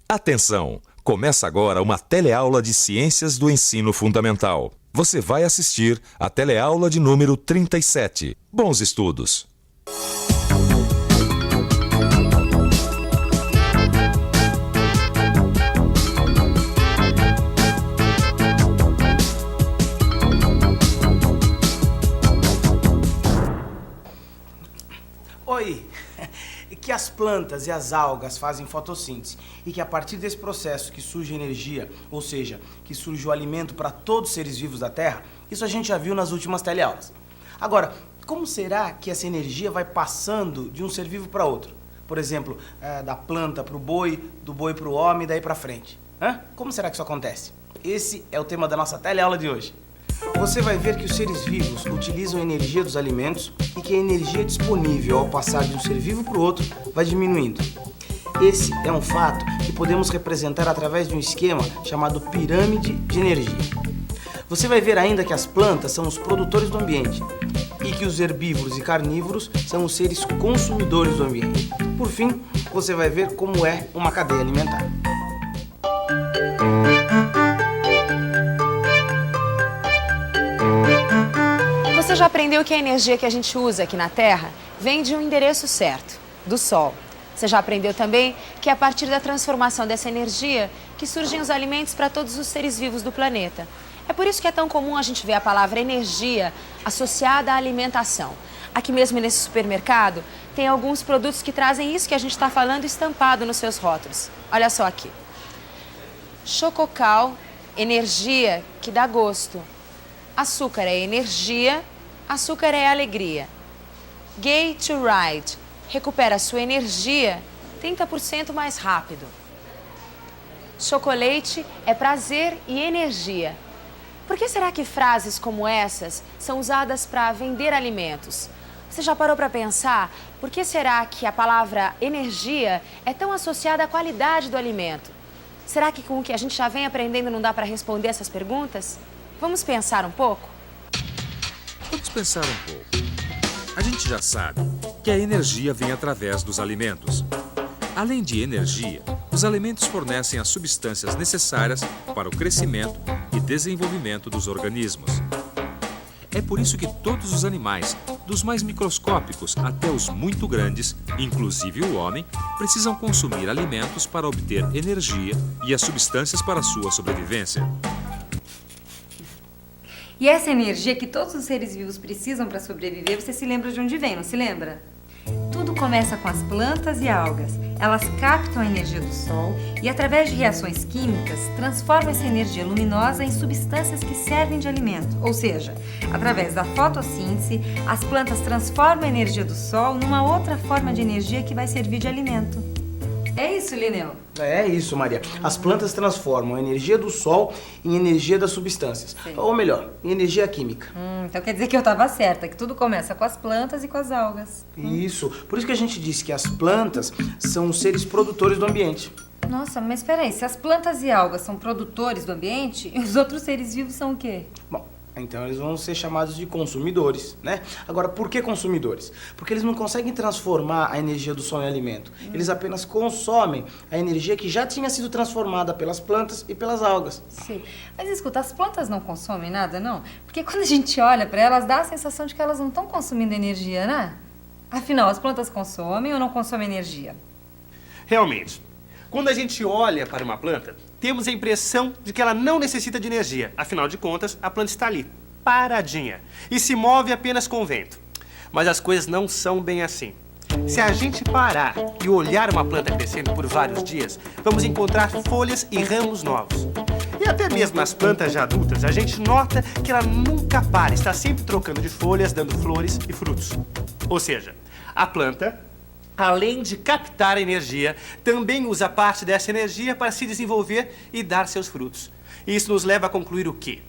Atenção! Começa agora uma teleaula de Ciências do Ensino Fundamental. Você vai assistir a teleaula de número 37. Bons estudos! Oi! Que as plantas e as algas fazem fotossíntese e que a partir desse processo que surge energia, ou seja, que surge o alimento para todos os seres vivos da Terra, isso a gente já viu nas últimas teleaulas. Agora, como será que essa energia vai passando de um ser vivo para outro? Por exemplo, da planta para o boi, do boi para o homem e daí para frente. Como será que isso acontece? Esse é o tema da nossa teleaula de hoje. Você vai ver que os seres vivos utilizam a energia dos alimentos e que a energia disponível ao passar de um ser vivo para o outro vai diminuindo. Esse é um fato que podemos representar através de um esquema chamado pirâmide de energia. Você vai ver ainda que as plantas são os produtores do ambiente e que os herbívoros e carnívoros são os seres consumidores do ambiente. Por fim, você vai ver como é uma cadeia alimentar. Você já aprendeu que a energia que a gente usa aqui na Terra vem de um endereço certo, do Sol. Você já aprendeu também que é a partir da transformação dessa energia que surgem os alimentos para todos os seres vivos do planeta. É por isso que é tão comum a gente ver a palavra energia associada à alimentação. Aqui mesmo nesse supermercado tem alguns produtos que trazem isso que a gente está falando estampado nos seus rótulos. Olha só aqui. Chococal, energia que dá gosto. Açúcar é energia, açúcar é alegria. Gatorade, recupera sua energia 30% mais rápido. Chocolate é prazer e energia. Por que será que frases como essas são usadas para vender alimentos? Você já parou para pensar por que será que a palavra energia é tão associada à qualidade do alimento? Será que com o que a gente já vem aprendendo não dá para responder essas perguntas? Vamos pensar um pouco? Vamos pensar um pouco. A gente já sabe que a energia vem através dos alimentos. Além de energia, os alimentos fornecem as substâncias necessárias para o crescimento e desenvolvimento dos organismos. É por isso que todos os animais, dos mais microscópicos até os muito grandes, inclusive o homem, precisam consumir alimentos para obter energia e as substâncias para a sua sobrevivência. E essa energia que todos os seres vivos precisam para sobreviver, você se lembra de onde vem, não se lembra? Tudo começa com as plantas e algas. Elas captam a energia do sol e, através de reações químicas, transformam essa energia luminosa em substâncias que servem de alimento. Ou seja, através da fotossíntese, as plantas transformam a energia do sol numa outra forma de energia que vai servir de alimento. É isso, Lineu? É isso, Maria. As plantas transformam a energia do sol em energia das substâncias. Sim. Ou melhor, em energia química. Então quer dizer que eu estava certa, que tudo começa com as plantas e com as algas. Isso. Por isso que a gente disse que as plantas são os seres produtores do ambiente. Nossa, mas espera aí, se as plantas e algas são produtores do ambiente, e os outros seres vivos são o quê? Bom, então eles vão ser chamados de consumidores, né? Agora, por que consumidores? Porque eles não conseguem transformar a energia do sol em alimento. Eles apenas consomem a energia que já tinha sido transformada pelas plantas e pelas algas. Sim. Mas escuta, as plantas não consomem nada, não? Porque quando a gente olha para elas, dá a sensação de que elas não estão consumindo energia, né? Afinal, as plantas consomem ou não consomem energia? Realmente, quando a gente olha para uma planta, temos a impressão de que ela não necessita de energia. Afinal de contas, a planta está ali, paradinha, e se move apenas com o vento. Mas as coisas não são bem assim. Se a gente parar e olhar uma planta crescendo por vários dias, vamos encontrar folhas e ramos novos. E até mesmo as plantas já adultas, a gente nota que ela nunca para, está sempre trocando de folhas, dando flores e frutos. Ou seja, a planta, além de captar energia, também usa parte dessa energia para se desenvolver e dar seus frutos. E isso nos leva a concluir o quê?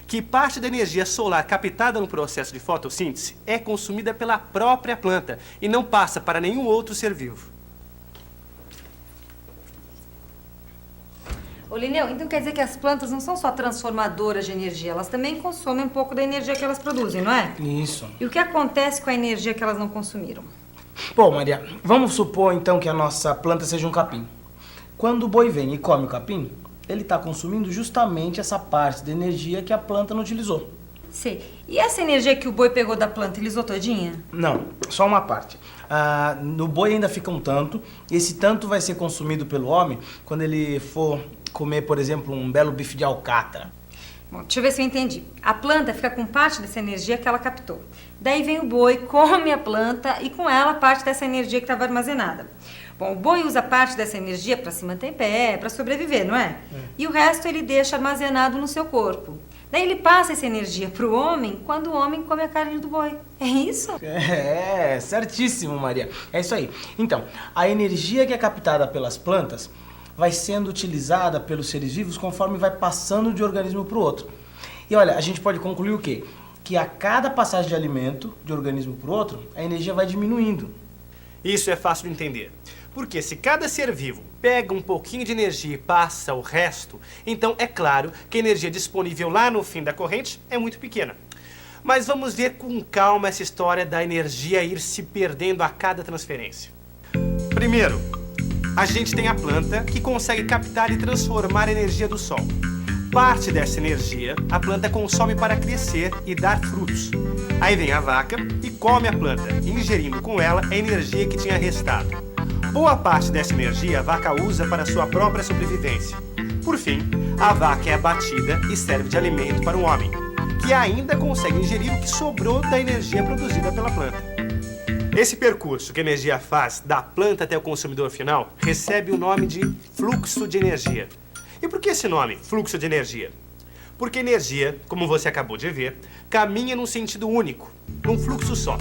Que parte da energia solar captada no processo de fotossíntese é consumida pela própria planta e não passa para nenhum outro ser vivo. Ô, Lineu, então quer dizer que as plantas não são só transformadoras de energia, elas também consomem um pouco da energia que elas produzem, não é? Isso. E o que acontece com a energia que elas não consumiram? Bom, Maria, vamos supor então que a nossa planta seja um capim. Quando o boi vem e come o capim, ele está consumindo justamente essa parte da energia que a planta não utilizou. Sei. E essa energia que o boi pegou da planta, ele usou todinha? Não, só uma parte. No boi ainda fica um tanto, e esse tanto vai ser consumido pelo homem quando ele for comer, por exemplo, um belo bife de alcatra. Bom, deixa eu ver se eu entendi. A planta fica com parte dessa energia que ela captou. Daí vem o boi, come a planta e com ela parte dessa energia que estava armazenada. Bom, o boi usa parte dessa energia para se manter em pé, para sobreviver, não é? E o resto ele deixa armazenado no seu corpo. Daí ele passa essa energia para o homem quando o homem come a carne do boi. É isso? É, certíssimo, Maria. É isso aí. Então, a energia que é captada pelas plantas vai sendo utilizada pelos seres vivos conforme vai passando de um organismo para o outro. E olha, a gente pode concluir o quê? Que a cada passagem de alimento de um organismo para o outro, a energia vai diminuindo. Isso é fácil de entender. Porque se cada ser vivo pega um pouquinho de energia e passa o resto, então é claro que a energia disponível lá no fim da corrente é muito pequena. Mas vamos ver com calma essa história da energia ir se perdendo a cada transferência. Primeiro, a gente tem a planta que consegue captar e transformar a energia do sol. Parte dessa energia a planta consome para crescer e dar frutos. Aí vem a vaca e come a planta, ingerindo com ela a energia que tinha restado. Boa parte dessa energia a vaca usa para sua própria sobrevivência. Por fim, a vaca é abatida e serve de alimento para o homem, que ainda consegue ingerir o que sobrou da energia produzida pela planta. Esse percurso que a energia faz da planta até o consumidor final recebe o nome de fluxo de energia. E por que esse nome, fluxo de energia? Porque energia, como você acabou de ver, caminha num sentido único, num fluxo só.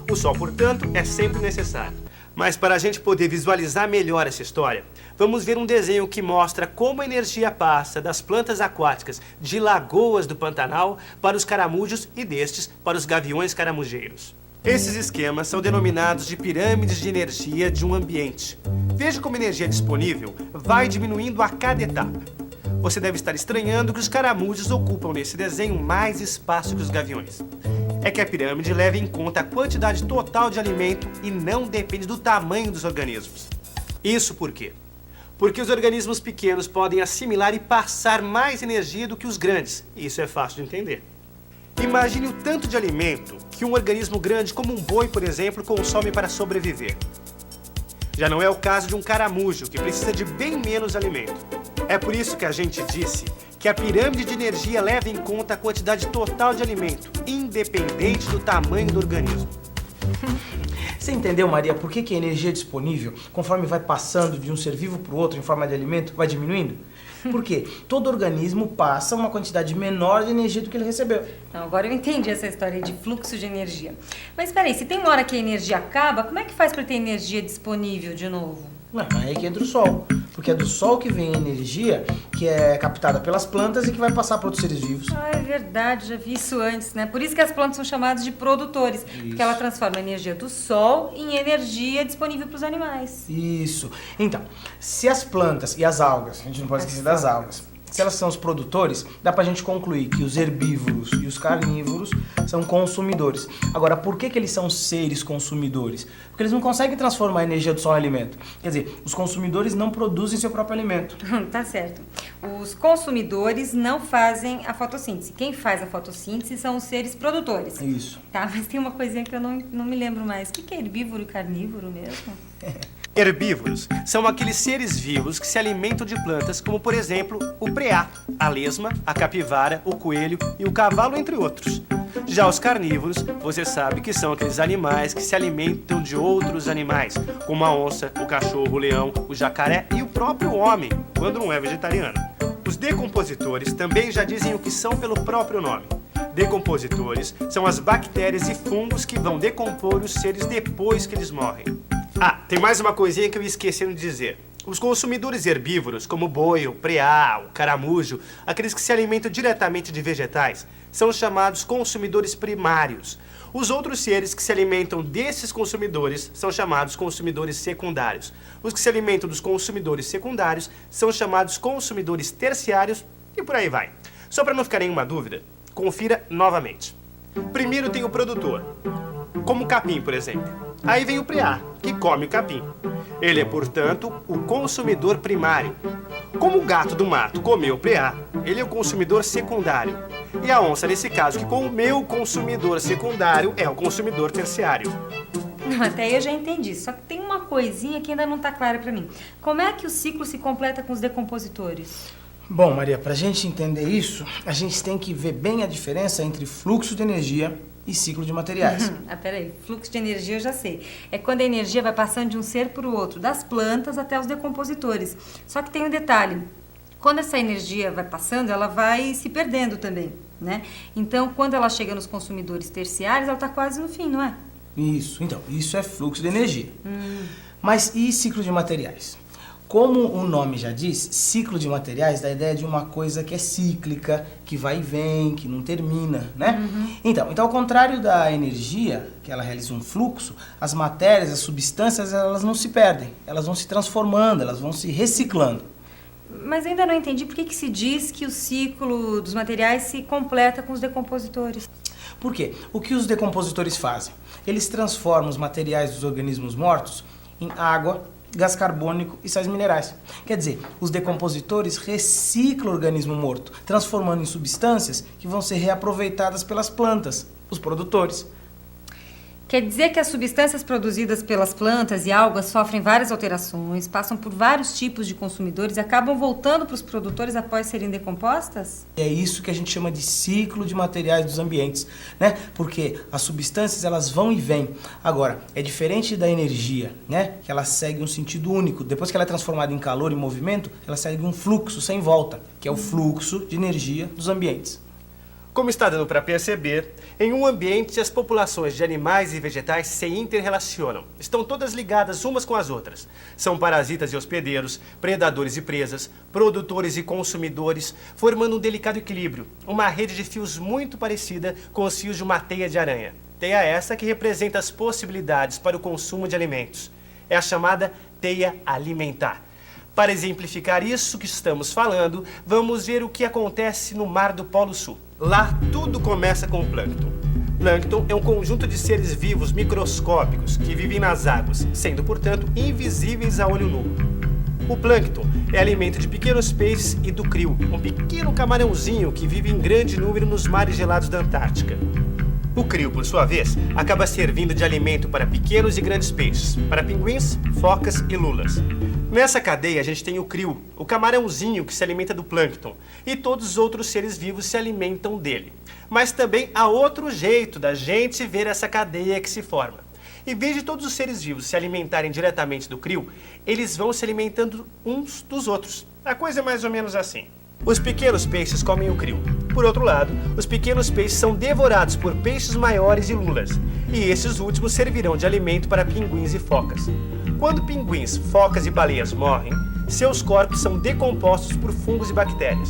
O sol, portanto, é sempre necessário. Mas para a gente poder visualizar melhor essa história, vamos ver um desenho que mostra como a energia passa das plantas aquáticas de lagoas do Pantanal para os caramujos e destes para os gaviões caramujeiros. Esses esquemas são denominados de pirâmides de energia de um ambiente. Veja como a energia disponível vai diminuindo a cada etapa. Você deve estar estranhando que os caramujos ocupam nesse desenho mais espaço que os gaviões. É que a pirâmide leva em conta a quantidade total de alimento e não depende do tamanho dos organismos. Isso por quê? Porque os organismos pequenos podem assimilar e passar mais energia do que os grandes. Isso é fácil de entender. Imagine o tanto de alimento que um organismo grande como um boi, por exemplo, consome para sobreviver. Já não é o caso de um caramujo, que precisa de bem menos alimento. É por isso que a gente disse que a pirâmide de energia leva em conta a quantidade total de alimento, independente do tamanho do organismo. Você entendeu, Maria, por que a energia disponível, conforme vai passando de um ser vivo para o outro em forma de alimento, vai diminuindo? Por quê? Todo organismo passa uma quantidade menor de energia do que ele recebeu. Não, agora eu entendi essa história de fluxo de energia. Mas peraí, se tem uma hora que a energia acaba, como é que faz para ter energia disponível de novo? Não, aí é que entra o sol. Porque é do sol que vem a energia que é captada pelas plantas e que vai passar para outros seres vivos. Ah, é verdade, já vi isso antes, né? Por isso que as plantas são chamadas de produtores. Isso. Porque ela transforma a energia do sol em energia disponível para os animais. Isso. Então, se as plantas e as algas, a gente não pode esquecer das algas, se elas são os produtores, dá pra gente concluir que os herbívoros e os carnívoros são consumidores. Agora, por que eles são seres consumidores? Porque eles não conseguem transformar a energia do sol em alimento. Quer dizer, os consumidores não produzem seu próprio alimento. Tá certo. Os consumidores não fazem a fotossíntese. Quem faz a fotossíntese são os seres produtores. Isso. Tá, mas tem uma coisinha que eu não me lembro mais. O que é herbívoro e carnívoro mesmo? Herbívoros são aqueles seres vivos que se alimentam de plantas, como por exemplo o preá, a lesma, a capivara, o coelho e o cavalo, entre outros. Já os carnívoros, você sabe que são aqueles animais que se alimentam de outros animais, como a onça, o cachorro, o leão, o jacaré e o próprio homem, quando não é vegetariano. Os decompositores também já dizem o que são pelo próprio nome. Decompositores são as bactérias e fungos que vão decompor os seres depois que eles morrem. Ah, tem mais uma coisinha que eu esqueci de dizer. Os consumidores herbívoros, como o boi, o preá, o caramujo, aqueles que se alimentam diretamente de vegetais, são chamados consumidores primários. Os outros seres que se alimentam desses consumidores são chamados consumidores secundários. Os que se alimentam dos consumidores secundários são chamados consumidores terciários e por aí vai. Só para não ficar nenhuma dúvida, confira novamente. Primeiro tem o produtor, como o capim, por exemplo. Aí vem o preá, que come o capim. Ele é, portanto, o consumidor primário. Como o gato do mato comeu o preá, ele é o consumidor secundário. E a onça, nesse caso, que comeu o consumidor secundário, é o consumidor terciário. Não, até aí eu já entendi, só que tem uma coisinha que ainda não está clara para mim. Como é que o ciclo se completa com os decompositores? Bom, Maria, para a gente entender isso, a gente tem que ver bem a diferença entre fluxo de energia e ciclo de materiais. Peraí, fluxo de energia eu já sei. É quando a energia vai passando de um ser para o outro, das plantas até os decompositores. Só que tem um detalhe, quando essa energia vai passando, ela vai se perdendo também, né? Então, quando ela chega nos consumidores terciários, ela está quase no fim, não é? Isso, então, isso é fluxo de energia. Mas e ciclo de materiais? Como o nome já diz, ciclo de materiais dá a ideia de uma coisa que é cíclica, que vai e vem, que não termina, né? Então, ao contrário da energia, que ela realiza um fluxo, as matérias, as substâncias, elas não se perdem, elas vão se transformando, elas vão se reciclando. Mas ainda não entendi por que se diz que o ciclo dos materiais se completa com os decompositores. Por quê? O que os decompositores fazem? Eles transformam os materiais dos organismos mortos em água, gás carbônico e sais minerais. Quer dizer, os decompositores reciclam o organismo morto, transformando em substâncias que vão ser reaproveitadas pelas plantas, os produtores. Quer dizer que as substâncias produzidas pelas plantas e algas sofrem várias alterações, passam por vários tipos de consumidores e acabam voltando para os produtores após serem decompostas? É isso que a gente chama de ciclo de materiais dos ambientes, né? Porque as substâncias, elas vão e vêm. Agora, é diferente da energia, né? Que ela segue um sentido único. Depois que ela é transformada em calor e movimento, ela segue um fluxo sem volta, que é o fluxo de energia dos ambientes. Como está dando para perceber, em um ambiente as populações de animais e vegetais se interrelacionam. Estão todas ligadas umas com as outras. São parasitas e hospedeiros, predadores e presas, produtores e consumidores, formando um delicado equilíbrio, uma rede de fios muito parecida com os fios de uma teia de aranha. Teia essa que representa as possibilidades para o consumo de alimentos. É a chamada teia alimentar. Para exemplificar isso que estamos falando, vamos ver o que acontece no Mar do Polo Sul. Lá tudo começa com o plâncton. Plâncton é um conjunto de seres vivos microscópicos que vivem nas águas, sendo, portanto, invisíveis a olho nu. O plâncton é alimento de pequenos peixes e do krill, um pequeno camarãozinho que vive em grande número nos mares gelados da Antártica. O krill, por sua vez, acaba servindo de alimento para pequenos e grandes peixes, para pinguins, focas e lulas. Nessa cadeia a gente tem o krill, o camarãozinho que se alimenta do plâncton, e todos os outros seres vivos se alimentam dele. Mas também há outro jeito da gente ver essa cadeia que se forma. Em vez de todos os seres vivos se alimentarem diretamente do krill, eles vão se alimentando uns dos outros. A coisa é mais ou menos assim. Os pequenos peixes comem o krill. Por outro lado, os pequenos peixes são devorados por peixes maiores e lulas, e esses últimos servirão de alimento para pinguins e focas. Quando pinguins, focas e baleias morrem, seus corpos são decompostos por fungos e bactérias.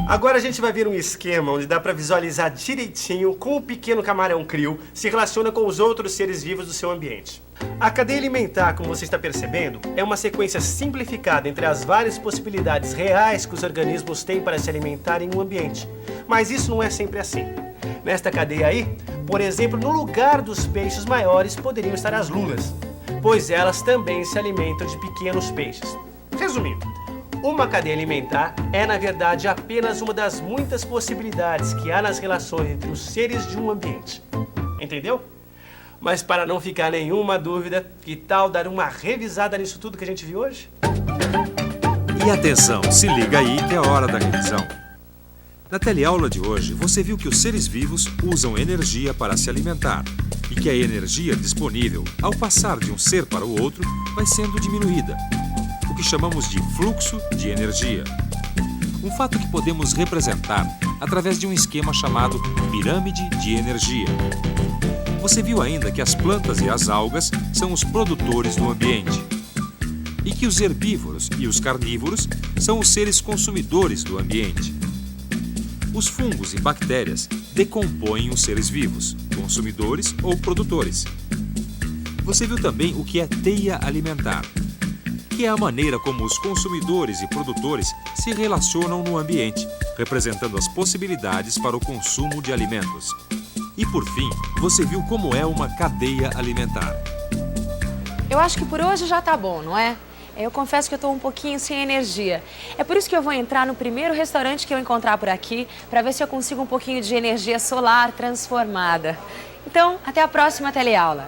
Agora a gente vai ver um esquema onde dá para visualizar direitinho como o pequeno camarão krill se relaciona com os outros seres vivos do seu ambiente. A cadeia alimentar, como você está percebendo, é uma sequência simplificada entre as várias possibilidades reais que os organismos têm para se alimentar em um ambiente. Mas isso não é sempre assim. Nesta cadeia aí, por exemplo, no lugar dos peixes maiores poderiam estar as lulas, pois elas também se alimentam de pequenos peixes. Resumindo, uma cadeia alimentar é, na verdade, apenas uma das muitas possibilidades que há nas relações entre os seres de um ambiente. Entendeu? Mas para não ficar nenhuma dúvida, que tal dar uma revisada nisso tudo que a gente viu hoje? E atenção, se liga aí que é hora da revisão. Na teleaula de hoje, você viu que os seres vivos usam energia para se alimentar e que a energia disponível, ao passar de um ser para o outro, vai sendo diminuída, o que chamamos de fluxo de energia. Um fato que podemos representar através de um esquema chamado pirâmide de energia. Você viu ainda que as plantas e as algas são os produtores do ambiente e que os herbívoros e os carnívoros são os seres consumidores do ambiente. Os fungos e bactérias decompõem os seres vivos, consumidores ou produtores. Você viu também o que é teia alimentar, que é a maneira como os consumidores e produtores se relacionam no ambiente, representando as possibilidades para o consumo de alimentos. E por fim, você viu como é uma cadeia alimentar. Eu acho que por hoje já tá bom, não é? Eu confesso que eu tô um pouquinho sem energia. É por isso que eu vou entrar no primeiro restaurante que eu encontrar por aqui para ver se eu consigo um pouquinho de energia solar transformada. Então, até a próxima teleaula.